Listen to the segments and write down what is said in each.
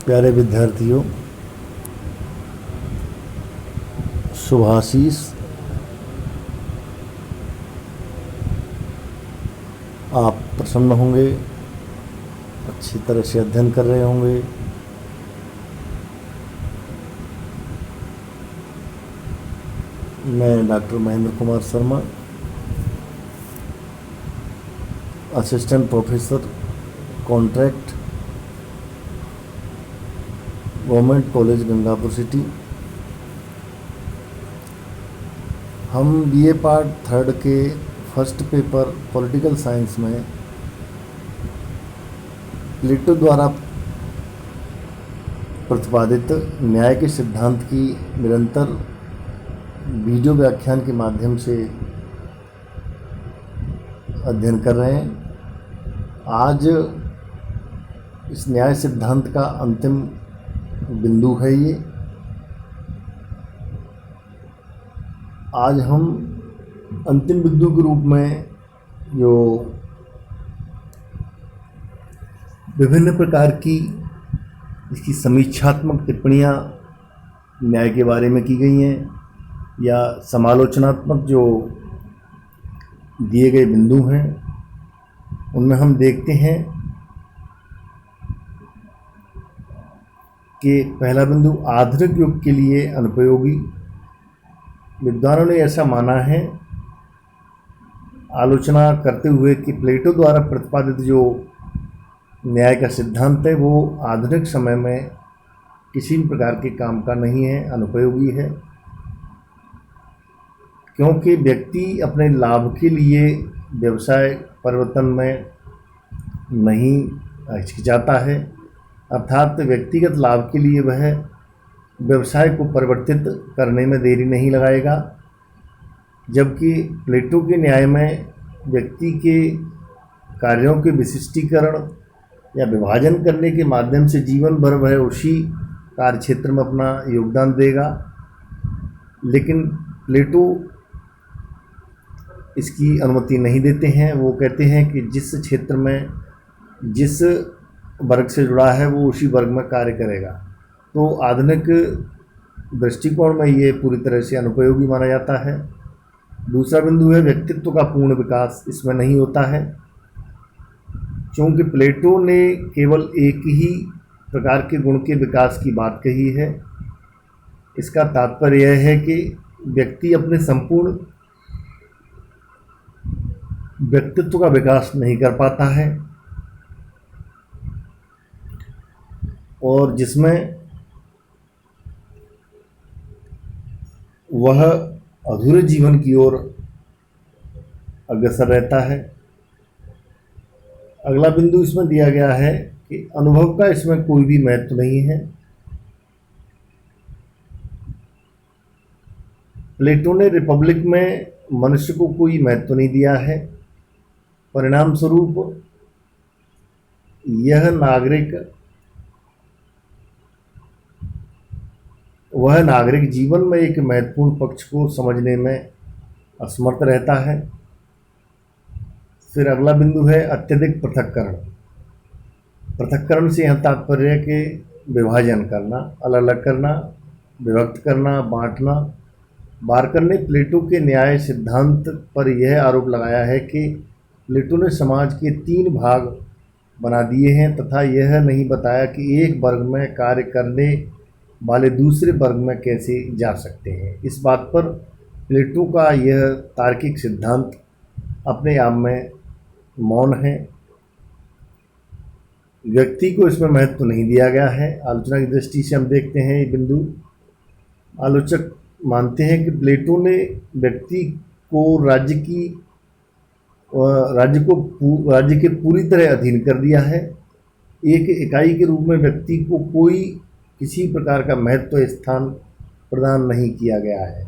प्यारे विद्यार्थियों, शुभाशीष। आप प्रसन्न होंगे, अच्छी तरह से अध्ययन कर रहे होंगे। मैं doctor Mahendra Kumar Sharma, assistant professor contract, government college Gangapur city. हम बीए पार्ट 3 के फर्स्ट पेपर पॉलिटिकल साइंस में प्लेटो द्वारा प्रतिपादित न्याय के सिद्धांत की निरंतर वीडियो व्याख्यान के माध्यम से अध्ययन कर रहे हैं। आज इस न्याय सिद्धांत का अंतिम बिंदु है ये। आज हम अंतिम बिंदु के रूप में जो विभिन्न प्रकार की इसकी समीक्षात्मक टिप्पणियाँ न्याय के बारे में की गई हैं या समालोचनात्मक जो दिए गए बिंदु हैं, उनमें हम देखते हैं कि पहला बिंदु आधुनिक युग के लिए अनुपयोगी। विद्वानों ने ऐसा माना है, आलोचना करते हुए, कि प्लेटो द्वारा प्रतिपादित जो न्याय का सिद्धांत है वो आधुनिक समय में किसी भी प्रकार के काम का नहीं है, अनुपयोगी है। क्योंकि व्यक्ति अपने लाभ के लिए व्यवसाय परिवर्तन में नहीं हिचकिचाता है, अर्थात व्यक्तिगत लाभ के लिए वह व्यवसाय को परिवर्तित करने में देरी नहीं लगाएगा। जबकि प्लेटो के न्याय में व्यक्ति के कार्यों के विशिष्टीकरण या विभाजन करने के माध्यम से जीवन भर वह उसी कार्य क्षेत्र में अपना योगदान देगा। लेकिन प्लेटो इसकी अनुमति नहीं देते हैं। वो कहते हैं कि जिस क्षेत्र में जिस वर्ग से जुड़ा है वो उसी वर्ग में कार्य करेगा। तो आधुनिक दृष्टिकोण में ये पूरी तरह से अनुपयोगी माना जाता है। दूसरा बिंदु है व्यक्तित्व का पूर्ण विकास इसमें नहीं होता है, क्योंकि प्लेटो ने केवल एक ही प्रकार के गुण के विकास की बात कही है। इसका तात्पर्य यह है कि व्यक्ति अपने संपूर्ण व्यक्तित्व का विकास नहीं कर पाता है, और जिसमें वह अधूरे जीवन की ओर अग्रसर रहता है। अगला बिंदु इसमें दिया गया है कि अनुभव का इसमें कोई भी महत्व नहीं है। प्लेटो ने रिपब्लिक में मनुष्य को कोई महत्व नहीं दिया है। परिणाम स्वरूप वह नागरिक जीवन में एक महत्वपूर्ण पक्ष को समझने में असमर्थ रहता है। फिर अगला बिंदु है अत्यधिक पृथक्करण। पृथक्करण से यह तात्पर्य है कि विभाजन करना, अलग अलग करना, विभक्त करना, बांटना। बार्कर ने प्लेटो के न्याय सिद्धांत पर यह आरोप लगाया है कि प्लेटो ने समाज के 3 भाग बना दिए हैं तथा यह नहीं बताया कि एक वर्ग में कार्य करने वाले दूसरे वर्ग में कैसे जा सकते हैं। इस बात पर प्लेटो का यह तार्किक सिद्धांत अपने आप में मौन है। व्यक्ति को इसमें महत्व नहीं दिया गया है। आलोचना की दृष्टि से हम देखते हैं ये बिंदु। आलोचक मानते हैं कि प्लेटो ने व्यक्ति को राज्य के पूरी तरह अधीन कर दिया है। एक इकाई के रूप में व्यक्ति को कोई किसी प्रकार का महत्व स्थान प्रदान नहीं किया गया है।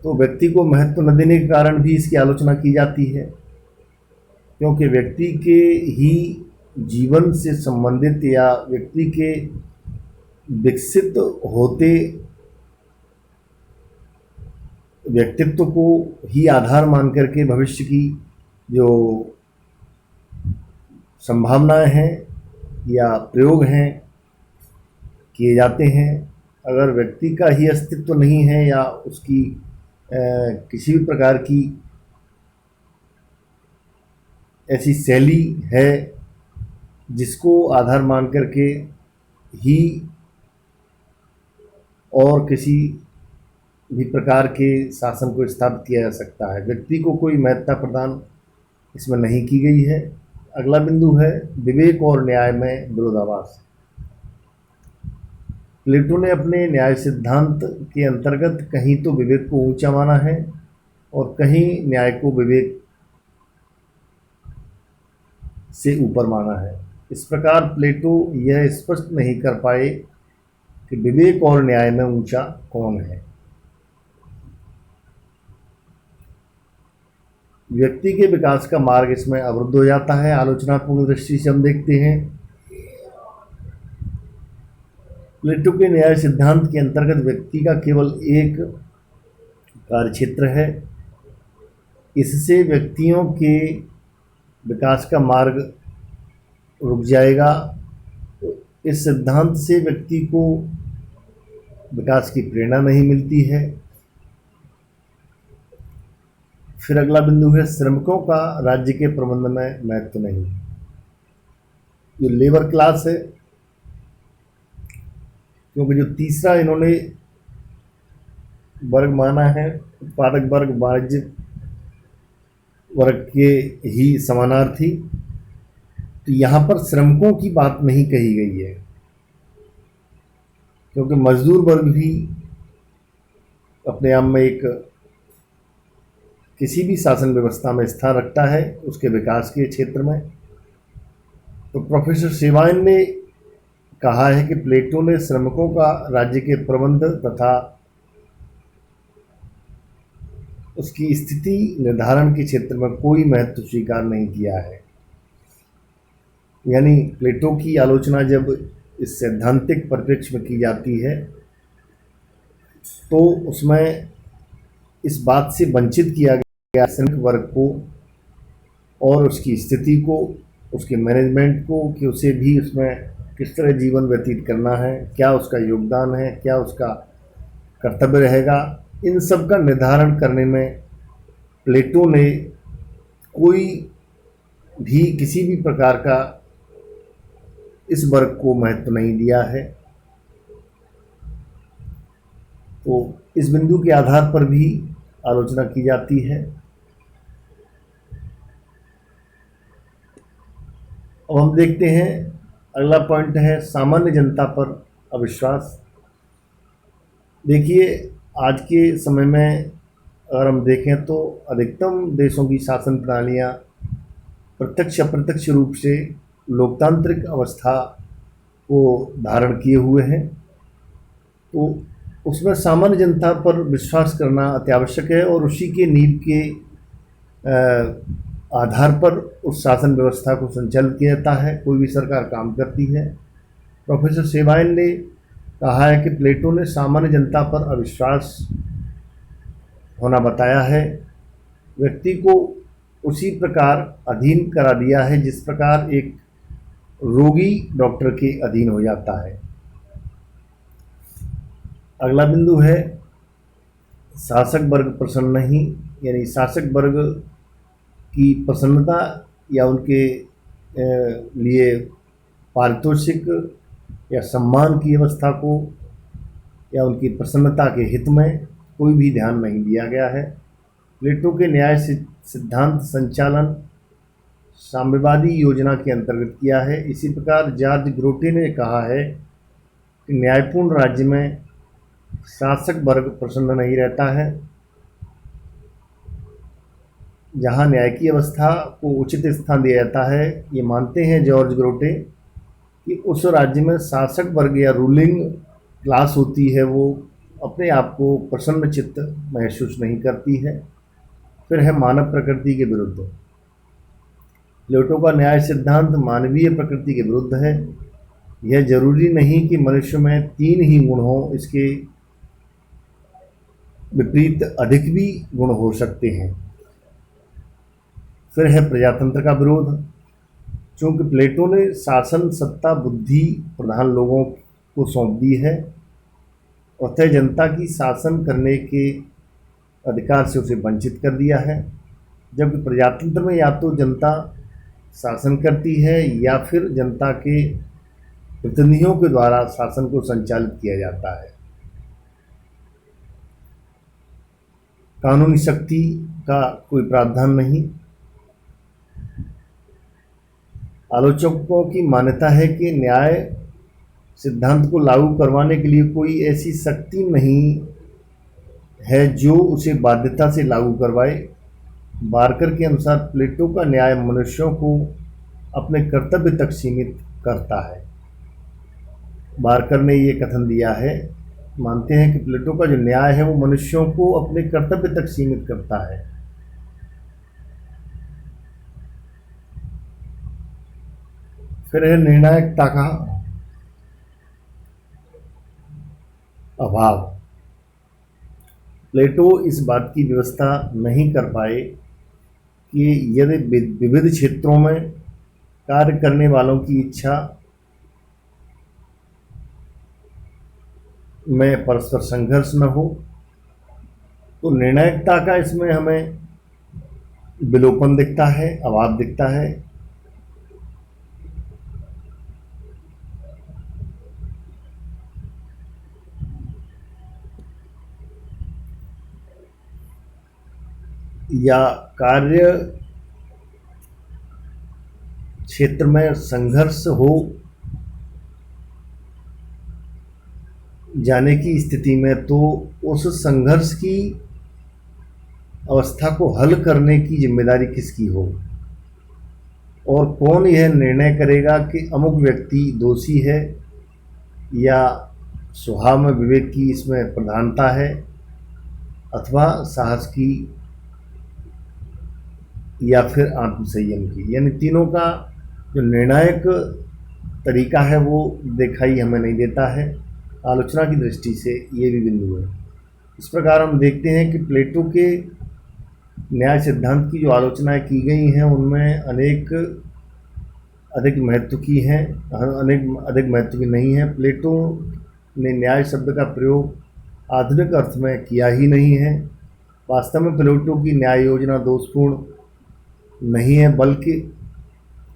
तो व्यक्ति को महत्व न देने के कारण भी इसकी आलोचना की जाती है, क्योंकि व्यक्ति के ही जीवन से संबंधित या व्यक्ति के विकसित होते व्यक्तित्व को ही आधार मान करके भविष्य की जो संभावनाएं हैं या प्रयोग हैं किए जाते हैं, अगर व्यक्ति का ही अस्तित्व नहीं है या उसकी किसी भी प्रकार की ऐसी शैली है जिसको आधार मान करके ही और किसी भी प्रकार के शासन को स्थापित किया जा सकता है, व्यक्ति को कोई महत्ता प्रदान इसमें नहीं की गई है। अगला बिंदु है विवेक और न्याय में विरोधाभास। प्लेटो ने अपने न्याय सिद्धांत के अंतर्गत कहीं तो विवेक को ऊंचा माना है और कहीं न्याय को विवेक से ऊपर माना है। इस प्रकार प्लेटो यह स्पष्ट नहीं कर पाए कि विवेक और न्याय में ऊंचा कौन है। व्यक्ति के विकास का मार्ग इसमें अवरुद्ध हो जाता है। आलोचनात्मक दृष्टि से हम देखते हैं, प्लेटो के न्याय सिद्धांत के अंतर्गत व्यक्ति का केवल एक कार्यक्षेत्र है। इससे व्यक्तियों के विकास का मार्ग रुक जाएगा। इस सिद्धांत से व्यक्ति को विकास की प्रेरणा नहीं मिलती है। फिर अगला बिंदु है श्रमिकों का राज्य के प्रबंध में महत्व नहीं। जो लेबर क्लास है, क्योंकि जो तीसरा इन्होंने वर्ग माना है उत्पादक वर्ग वाणिज्यिक वर्ग के ही समानार्थी, तो यहाँ पर श्रमिकों की बात नहीं कही गई है, क्योंकि मजदूर वर्ग भी अपने आप में एक किसी भी शासन व्यवस्था में स्थान रखता है उसके विकास के क्षेत्र में। तो प्रोफेसर सेवाइन ने कहा है कि प्लेटो ने श्रमिकों का राज्य के प्रबंध तथा उसकी स्थिति निर्धारण के क्षेत्र में कोई महत्व स्वीकार नहीं किया है। यानी प्लेटो की आलोचना जब इस सैद्धांतिक परिप्रेक्ष्य में की जाती है तो उसमें इस बात से वंचित किया गया श्रमिक वर्ग को और उसकी स्थिति को, उसके मैनेजमेंट को, कि उसे भी उसमें किस तरह जीवन व्यतीत करना है, क्या उसका योगदान है, क्या उसका कर्तव्य रहेगा, इन सब का निर्धारण करने में प्लेटो ने कोई भी किसी भी प्रकार का इस वर्ग को महत्व नहीं दिया है। तो इस बिंदु के आधार पर भी आलोचना की जाती है। अब हम देखते हैं अगला पॉइंट है सामान्य जनता पर अविश्वास। देखिए, आज के समय में अगर हम देखें तो अधिकतम देशों की शासन प्रणालियाँ प्रत्यक्ष अप्रत्यक्ष रूप से लोकतांत्रिक अवस्था को धारण किए हुए हैं। तो उसमें सामान्य जनता पर विश्वास करना अत्यावश्यक है और उसी के नींव के आधार पर उस शासन व्यवस्था को संचालित किया जाता है, कोई भी सरकार काम करती है। प्रोफेसर सेवाइन ने कहा है कि प्लेटो ने सामान्य जनता पर अविश्वास होना बताया है, व्यक्ति को उसी प्रकार अधीन करा दिया है जिस प्रकार एक रोगी डॉक्टर के अधीन हो जाता है। अगला बिंदु है शासक वर्ग प्रसन्न नहीं, यानी शासक वर्ग की प्रसन्नता या उनके लिए पारितोषिक या सम्मान की व्यवस्था को या उनकी प्रसन्नता के हित में कोई भी ध्यान नहीं दिया गया है। प्लेटो के न्याय सिद्धांत संचालन साम्यवादी योजना के अंतर्गत किया है। इसी प्रकार जॉर्ज ग्रोटे ने कहा है कि न्यायपूर्ण राज्य में शासक वर्ग प्रसन्न नहीं रहता है। जहां न्याय की अवस्था को उचित स्थान दिया जाता है, ये मानते हैं जॉर्ज ग्रोटे कि उस राज्य में शासक वर्ग या रूलिंग क्लास होती है वो अपने आप को प्रसन्न चित्त महसूस नहीं करती है। फिर है मानव प्रकृति के विरुद्ध। प्लेटो का न्याय सिद्धांत मानवीय प्रकृति के विरुद्ध है। यह जरूरी नहीं कि मनुष्य में 3 ही गुण हों, इसके विपरीत अधिक भी गुण हो सकते हैं। फिर है प्रजातंत्र का विरोध। चूँकि प्लेटो ने शासन सत्ता बुद्धि प्रधान लोगों को सौंप दी है, अतः जनता की शासन करने के अधिकार से उसे वंचित कर दिया है। जबकि प्रजातंत्र में या तो जनता शासन करती है या फिर जनता के प्रतिनिधियों के द्वारा शासन को संचालित किया जाता है। कानूनी शक्ति का कोई प्रावधान नहीं। आलोचकों की मान्यता है कि न्याय सिद्धांत को लागू करवाने के लिए कोई ऐसी शक्ति नहीं है जो उसे बाध्यता से लागू करवाए। बार्कर के अनुसार प्लेटो का न्याय मनुष्यों को अपने कर्तव्य तक सीमित करता है। बार्कर ने ये कथन दिया है, मानते हैं कि प्लेटो का जो न्याय है वो मनुष्यों को अपने कर्तव्य तक सीमित करता है। फिर है निर्णायकता का अभाव। प्लेटो इस बात की व्यवस्था नहीं कर पाए कि यदि विविध क्षेत्रों में कार्य करने वालों की इच्छा में परस्पर संघर्ष न हो, तो निर्णायकता का इसमें हमें विलोपन दिखता है, अभाव दिखता है। या कार्य क्षेत्र में संघर्ष हो जाने की स्थिति में तो उस संघर्ष की अवस्था को हल करने की जिम्मेदारी किसकी हो, और कौन यह निर्णय करेगा कि अमुक व्यक्ति दोषी है या स्वभाव में विवेक की इसमें प्रधानता है अथवा साहस की या फिर आत्मसंयम की। यानी तीनों का जो निर्णायक तरीका है वो दिखाई हमें नहीं देता है। आलोचना की दृष्टि से ये भी बिंदु है। इस प्रकार हम देखते हैं कि प्लेटो के न्याय सिद्धांत की जो आलोचनाएं की गई हैं उनमें अनेक अधिक महत्व की हैं, अनेक अधिक महत्व की नहीं है। प्लेटो ने न्याय शब्द का प्रयोग आधुनिक अर्थ में किया ही नहीं है। वास्तव में प्लेटो की न्याय योजना दोषपूर्ण नहीं है, बल्कि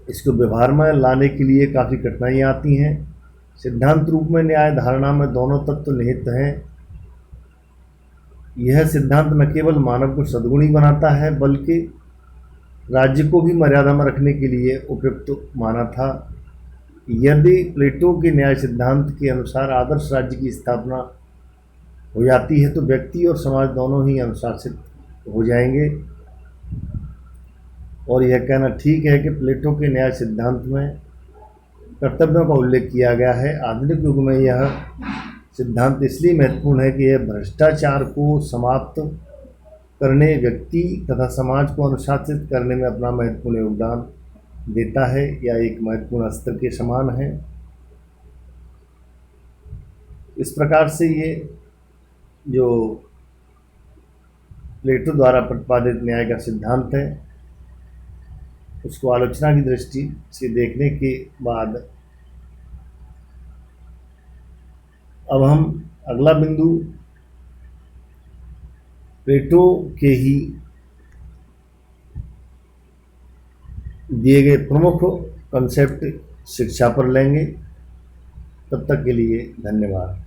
इसको व्यवहार में लाने के लिए काफ़ी कठिनाइयाँ आती हैं। सिद्धांत रूप में न्याय धारणा में दोनों तत्व निहित हैं। यह सिद्धांत न केवल मानव को सद्गुणी बनाता है बल्कि राज्य को भी मर्यादा में रखने के लिए उपयुक्त माना था। यदि प्लेटो के न्याय सिद्धांत के अनुसार आदर्श राज्य की स्थापना हो जाती है तो व्यक्ति और समाज दोनों ही अनुशासित हो जाएंगे। और यह कहना ठीक है कि प्लेटो के न्याय सिद्धांत में कर्तव्यों का उल्लेख किया गया है। आधुनिक युग में यह सिद्धांत इसलिए महत्वपूर्ण है कि यह भ्रष्टाचार को समाप्त करने, व्यक्ति तथा समाज को अनुशासित करने में अपना महत्वपूर्ण योगदान देता है या एक महत्वपूर्ण अस्त्र के समान है। इस प्रकार से ये जो प्लेटो द्वारा प्रतिपादित न्याय का सिद्धांत है उसको आलोचना की दृष्टि से देखने के बाद अब हम अगला बिंदु प्लेटो के ही दिए गए प्रमुख कंसेप्ट शिक्षा पर लेंगे। तब तक के लिए धन्यवाद।